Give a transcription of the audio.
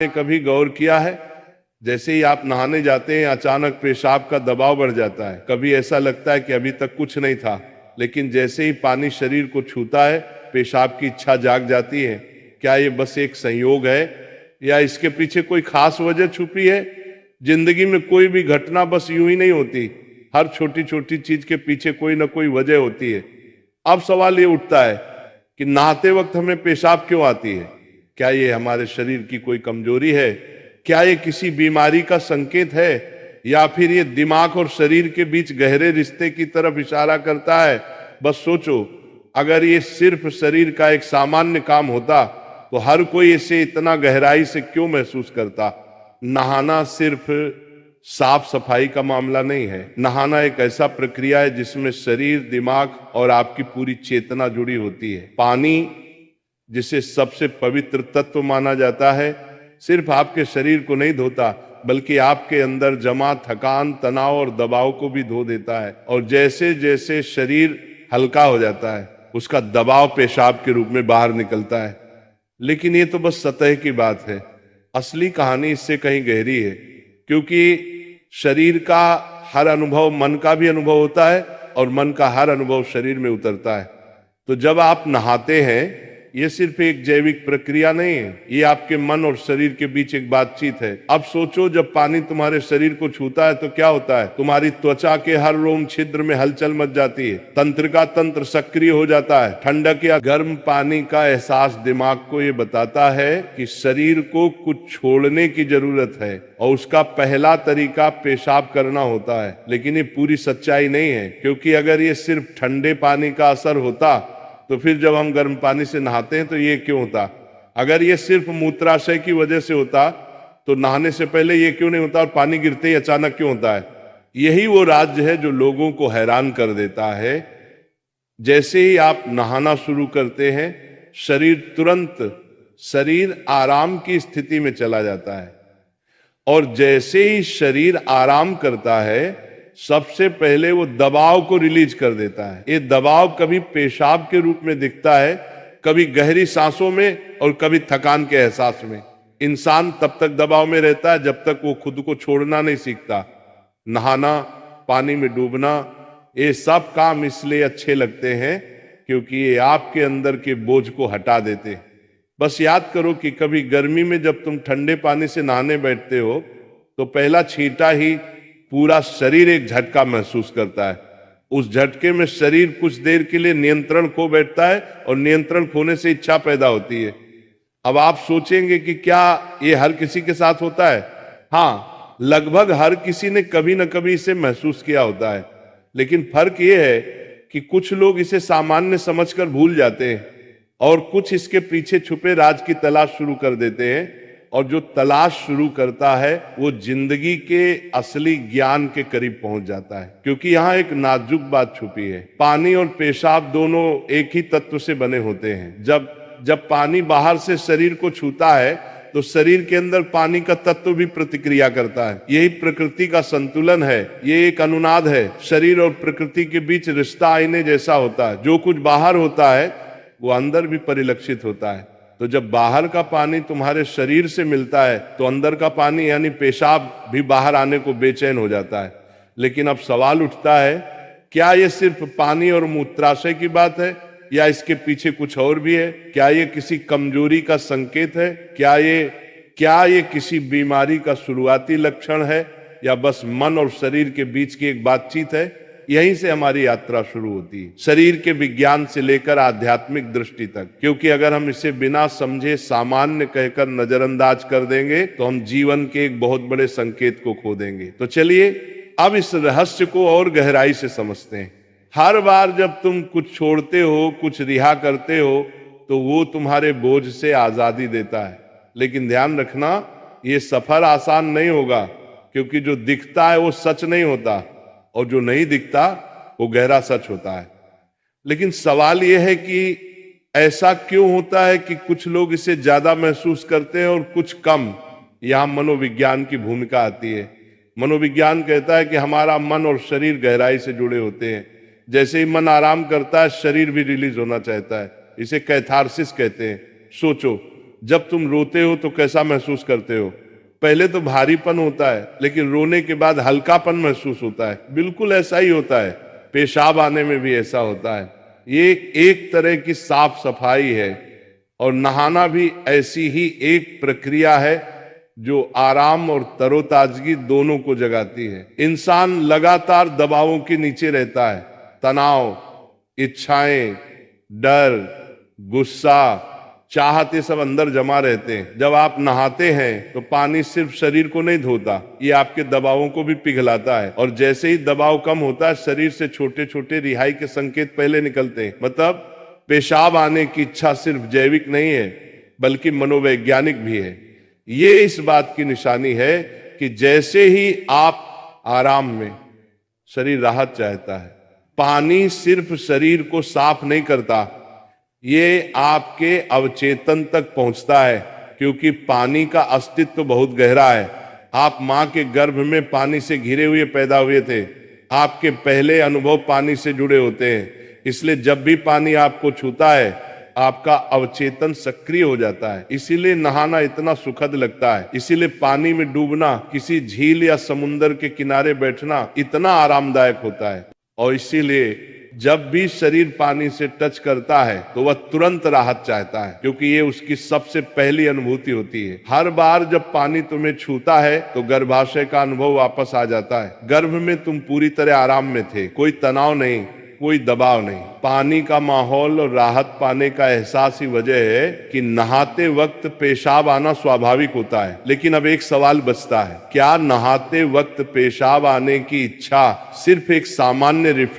ने कभी गौर किया है, जैसे ही आप नहाने जाते हैं अचानक पेशाब का दबाव बढ़ जाता है। कभी ऐसा लगता है कि अभी तक कुछ नहीं था, लेकिन जैसे ही पानी शरीर को छूता है पेशाब की इच्छा जाग जाती है। क्या ये बस एक संयोग है या इसके पीछे कोई खास वजह छुपी है? जिंदगी में कोई भी घटना बस यूं ही नहीं होती, हर छोटी छोटी चीज के पीछे कोई ना कोई वजह होती है। अब सवाल ये उठता है कि नहाते वक्त हमें पेशाब क्यों आती है? क्या ये हमारे शरीर की कोई कमजोरी है? क्या ये किसी बीमारी का संकेत है, या फिर ये दिमाग और शरीर के बीच गहरे रिश्ते की तरफ इशारा करता है? बस सोचो, अगर ये सिर्फ शरीर का एक सामान्य काम होता तो हर कोई इसे इतना गहराई से क्यों महसूस करता? नहाना सिर्फ साफ सफाई का मामला नहीं है। नहाना एक ऐसा प्रक्रिया है जिसमें शरीर, दिमाग और आपकी पूरी चेतना जुड़ी होती है। पानी, जिसे सबसे पवित्र तत्व माना जाता है, सिर्फ आपके शरीर को नहीं धोता बल्कि आपके अंदर जमा थकान, तनाव और दबाव को भी धो देता है। और जैसे जैसे शरीर हल्का हो जाता है उसका दबाव पेशाब के रूप में बाहर निकलता है। लेकिन ये तो बस सतह की बात है, असली कहानी इससे कहीं गहरी है। क्योंकि शरीर का हर अनुभव मन का भी अनुभव होता है और मन का हर अनुभव शरीर में उतरता है। तो जब आप नहाते हैं, ये सिर्फ एक जैविक प्रक्रिया नहीं है, ये आपके मन और शरीर के बीच एक बातचीत है। अब सोचो, जब पानी तुम्हारे शरीर को छूता है तो क्या होता है? तुम्हारी त्वचा के हर रोम छिद्र में हलचल मच जाती है, तंत्रिका तंत्र सक्रिय हो जाता है। ठंडक या गर्म पानी का एहसास दिमाग को ये बताता है कि शरीर को कुछ छोड़ने की जरूरत है, और उसका पहला तरीका पेशाब करना होता है। लेकिन ये पूरी सच्चाई नहीं है, क्योंकि अगर ये सिर्फ ठंडे पानी का असर होता तो फिर जब हम गर्म पानी से नहाते हैं तो ये क्यों होता? अगर ये सिर्फ मूत्राशय की वजह से होता तो नहाने से पहले ये क्यों नहीं होता, और पानी गिरते ही अचानक क्यों होता है? यही वो राज्य है जो लोगों को हैरान कर देता है। जैसे ही आप नहाना शुरू करते हैं, शरीर आराम की स्थिति में चला जाता है, और जैसे ही शरीर आराम करता है सबसे पहले वो दबाव को रिलीज कर देता है। ये दबाव कभी पेशाब के रूप में दिखता है, कभी गहरी सांसों में, और कभी थकान के एहसास में। इंसान तब तक दबाव में रहता है जब तक वो खुद को छोड़ना नहीं सीखता। नहाना, पानी में डूबना, ये सब काम इसलिए अच्छे लगते हैं क्योंकि ये आपके अंदर के बोझ को हटा देते हैं। बस याद करो कि कभी गर्मी में जब तुम ठंडे पानी से नहाने बैठते हो तो पहला छींटा ही पूरा शरीर एक झटका महसूस करता है। उस झटके में शरीर कुछ देर के लिए नियंत्रण खो बैठता है, और नियंत्रण खोने से इच्छा पैदा होती है। अब आप सोचेंगे कि क्या ये हर किसी के साथ होता है? हाँ, लगभग हर किसी ने कभी न कभी इसे महसूस किया होता है। लेकिन फर्क ये है कि कुछ लोग इसे सामान्य समझकर भूल जाते हैं, और कुछ इसके पीछे छुपे राज की तलाश शुरू कर देते हैं। और जो तलाश शुरू करता है वो जिंदगी के असली ज्ञान के करीब पहुंच जाता है। क्योंकि यहाँ एक नाजुक बात छुपी है, पानी और पेशाब दोनों एक ही तत्व से बने होते हैं। जब पानी बाहर से शरीर को छूता है तो शरीर के अंदर पानी का तत्व भी प्रतिक्रिया करता है। यही प्रकृति का संतुलन है, ये एक अनुनाद है। शरीर और प्रकृति के बीच रिश्ता आईने जैसा होता है। जो कुछ बाहर होता है वो अंदर भी परिलक्षित होता है। तो जब बाहर का पानी तुम्हारे शरीर से मिलता है तो अंदर का पानी यानी पेशाब भी बाहर आने को बेचैन हो जाता है। लेकिन अब सवाल उठता है, क्या ये सिर्फ पानी और मूत्राशय की बात है, या इसके पीछे कुछ और भी है? क्या ये किसी कमजोरी का संकेत है? क्या ये किसी बीमारी का शुरुआती लक्षण है, या बस मन और शरीर के बीच की एक बातचीत है? यहीं से हमारी यात्रा शुरू होती है, शरीर के विज्ञान से लेकर आध्यात्मिक दृष्टि तक। क्योंकि अगर हम इसे बिना समझे सामान्य कहकर नजरअंदाज कर देंगे तो हम जीवन के एक बहुत बड़े संकेत को खो देंगे। तो चलिए अब इस रहस्य को और गहराई से समझते हैं। हर बार जब तुम कुछ छोड़ते हो, कुछ रिहा करते हो, तो वो तुम्हारे बोझ से आजादी देता है। लेकिन ध्यान रखना, ये सफर आसान नहीं होगा, क्योंकि जो दिखता है वो सच नहीं होता, और जो नहीं दिखता वो गहरा सच होता है। लेकिन सवाल यह है कि ऐसा क्यों होता है कि कुछ लोग इसे ज्यादा महसूस करते हैं और कुछ कम? यहां मनोविज्ञान की भूमिका आती है। मनोविज्ञान कहता है कि हमारा मन और शरीर गहराई से जुड़े होते हैं। जैसे ही मन आराम करता है शरीर भी रिलीज होना चाहता है। इसे कैथारसिस कहते हैं। सोचो, जब तुम रोते हो तो कैसा महसूस करते हो? पहले तो भारीपन होता है, लेकिन रोने के बाद हल्कापन महसूस होता है। बिल्कुल ऐसा ही होता है, पेशाब आने में भी ऐसा होता है। ये एक तरह की साफ सफाई है, और नहाना भी ऐसी ही एक प्रक्रिया है जो आराम और तरोताजगी दोनों को जगाती है। इंसान लगातार दबावों के नीचे रहता है, तनाव, इच्छाएं, डर, गुस्सा, चाहत, ये सब अंदर जमा रहते हैं। जब आप नहाते हैं तो पानी सिर्फ शरीर को नहीं धोता, ये आपके दबावों को भी पिघलाता है। और जैसे ही दबाव कम होता है, शरीर से छोटे छोटे रिहाई के संकेत पहले निकलते हैं। मतलब पेशाब आने की इच्छा सिर्फ जैविक नहीं है, बल्कि मनोवैज्ञानिक भी है। ये इस बात की निशानी है कि जैसे ही आप आराम में, शरीर राहत चाहता है। पानी सिर्फ शरीर को साफ नहीं करता, ये आपके अवचेतन तक पहुंचता है, क्योंकि पानी का अस्तित्व बहुत गहरा है। आप मां के गर्भ में पानी से घिरे हुए पैदा हुए थे। आपके पहले अनुभव पानी से जुड़े होते हैं। इसलिए जब भी पानी आपको छूता है, आपका अवचेतन सक्रिय हो जाता है। इसीलिए नहाना इतना सुखद लगता है। इसीलिए पानी में डूबना, किसी झील या समुंदर के किनारे बैठना इतना आरामदायक होता है। और इसीलिए जब भी शरीर पानी से टच करता है तो वह तुरंत राहत चाहता है, क्योंकि ये उसकी सबसे पहली अनुभूति होती है। हर बार जब पानी तुम्हें छूता है तो गर्भाशय का अनुभव वापस आ जाता है। गर्भ में तुम पूरी तरह आराम में थे, कोई तनाव नहीं, कोई दबाव नहीं। पानी का माहौल और राहत पाने का एहसास ही वजह है कि नहाते वक्त पेशाब आना स्वाभाविक होता है। लेकिन अब एक सवाल बचता है, क्या नहाते वक्त पेशाब आने की इच्छा सिर्फ एक सामान्य रिफ्लेक्स